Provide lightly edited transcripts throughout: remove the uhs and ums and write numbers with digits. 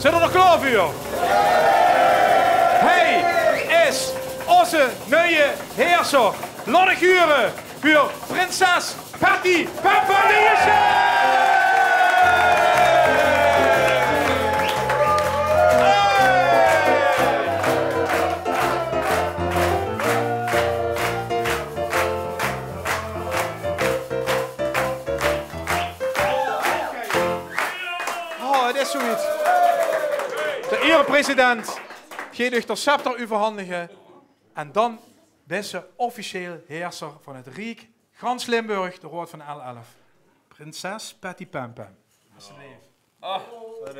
Zijn er nog klaar voor? Hij is onze nieuwe heerser. Laat ik huren voor prinses Patty Pampaliesje! Oh, het is zoiets. De erepresident gaat u de scepter overhandigen en dan is ze officieel heerser van het Rijk Gans Limburg, de Raad van L11. Prinses Patty Pampam. Oh,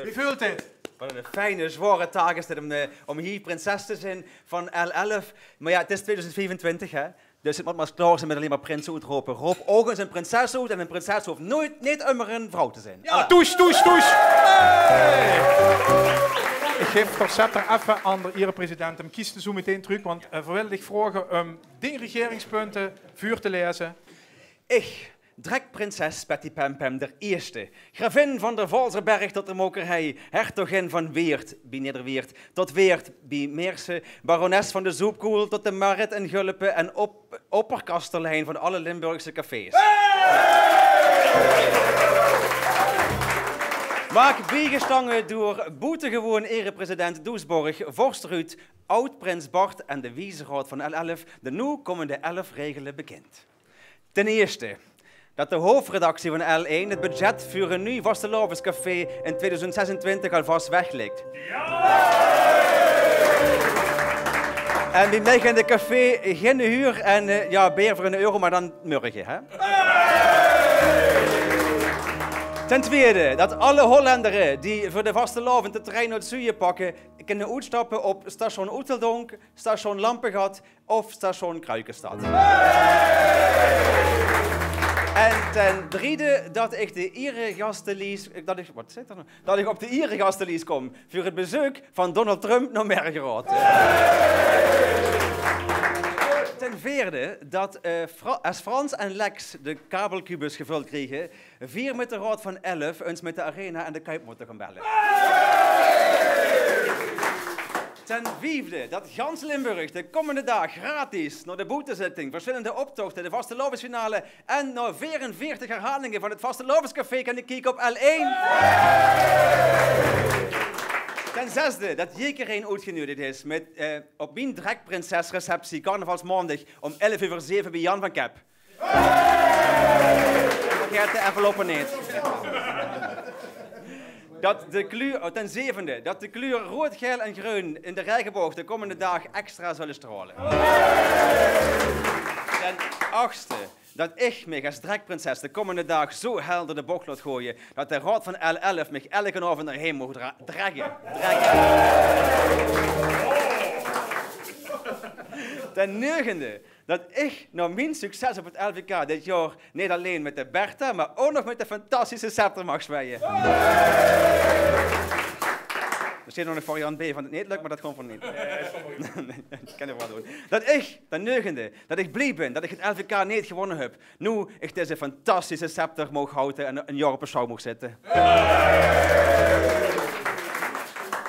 Wie voelt dit? wat een fijne, zware taak is dit om hier prinses te zijn van L11. Maar ja, het is 2025, hè. Dus het moet maar klaar zijn met alleen maar prins uitroepen. Roep ogen een prinses uit en een prinses hoeft nooit niet immer een vrouw te zijn. Ja, toes, toes, toes! Hey. Ik geef de scepter even aan de erepresident. Hem kiest zo meteen terug, want wil ik vragen om die regeringspunten vuur te lezen. Ik, drekprinses Patty Pampam der Eerste, gravin van der Valserberg tot de Mokerhei, hertogin van Weert bij Nederweert, tot Weert bij Meersen, barones van de Zoepkoel tot de Marit en Gulpen en opperkastelein van alle Limburgse cafés. Maak bijgestangen door boetegewoon erepresident Doesborg, vorst Ruud, oud-prins Bart en de wiezeraad van L11 de nu komende 11 regelen bekend. Ten eerste, dat de hoofdredactie van L1 het budget voor een nieuw vastelavondscafé in 2026 alvast weglegt. Ja! En wie mij in de café geen huur en ja, beer voor €1, maar dan morgen, hè? Ten tweede, dat alle Hollanderen die voor de vastelavond de trein uit Zuid pakken, kunnen uitstappen op station Oeteldonk, station Lampengat of station Kruikenstad. En ten derde, dat ik de eregastenlijst, dat ik op de eregastenlijst kom voor het bezoek van Donald Trump naar Mergeraad. Ten vierde, dat als Frans en Lex de kabelkubus gevuld kregen, 4 met de Raad van 11 eens met de Arena en de Kuip moeten gaan bellen. Ten vijfde, dat gans Limburg de komende dag gratis naar de boetezitting, verschillende optochten, de vastelavondsfinale en naar 44 herhalingen van het vastelavondscafé kan ik kijken op L1. Ten zesde, dat iedereen uitgenodigd is met op mijn drekprinsesreceptie carnavalsmaandag om 11:07 bij Jan van Kep. Vergeet de enveloppen niet. Ten zevende, dat de kleur rood, geel en groen in de regenboog de komende dag extra zullen stralen. Ten achtste, dat ik mij als drekprinses de komende dag zo helder de bocht laat gooien, dat de Raad van L11 mij elke avond naar heen mag dragen. Ten negende, dat ik naar mijn succes op het LVK dit jaar niet alleen met de Bertha, maar ook nog met de fantastische scepter mag zwijgen. Er zit nog een variant B van het niet lukt, maar dat komt van niet. Ik kan er wel doen. Dat ik, ten negende, dat ik blij ben dat ik het LVK niet gewonnen heb. Nu ik deze fantastische scepter mag houden en een jaar op een show mag zitten.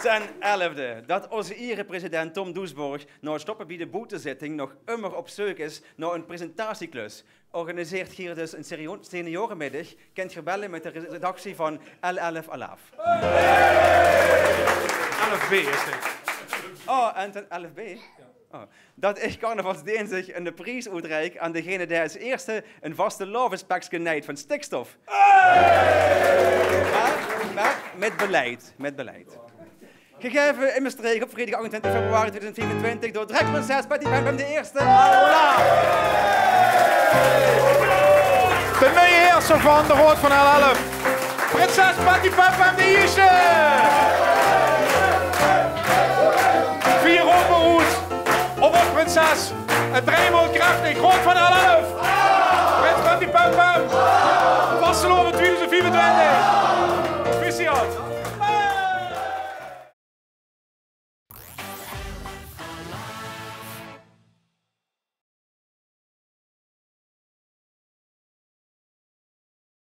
Ten 11e, dat onze erepresident Tom Doesborg na het stoppen bij de boetezitting nog immer op zoek is naar een presentatieklus. Organiseert hier dus een seniorenmiddag, kent je bellen met de redactie van L11 Alaaf. 11B is dit. Oh, en ten 11B? Oh, dat ik carnavalsdinsdag een prijs uitreik aan degene die als eerste een vaste lavenspekje nijdt van stikstof. Maar met beleid, met beleid. Gegeven in Maastricht op vrijdag 28 februari 2024 door drekprinses Patty Pampam de Eerste. Allah! De nieuwe heerser van de Raad van L11. Prinses Patty Pampam de Eerste! 4 overhoed. Op een prinses. Het 3-maal krachtig. Raad van L11. Prins Patty Pampam. Vastelovend 2024. Proficiat.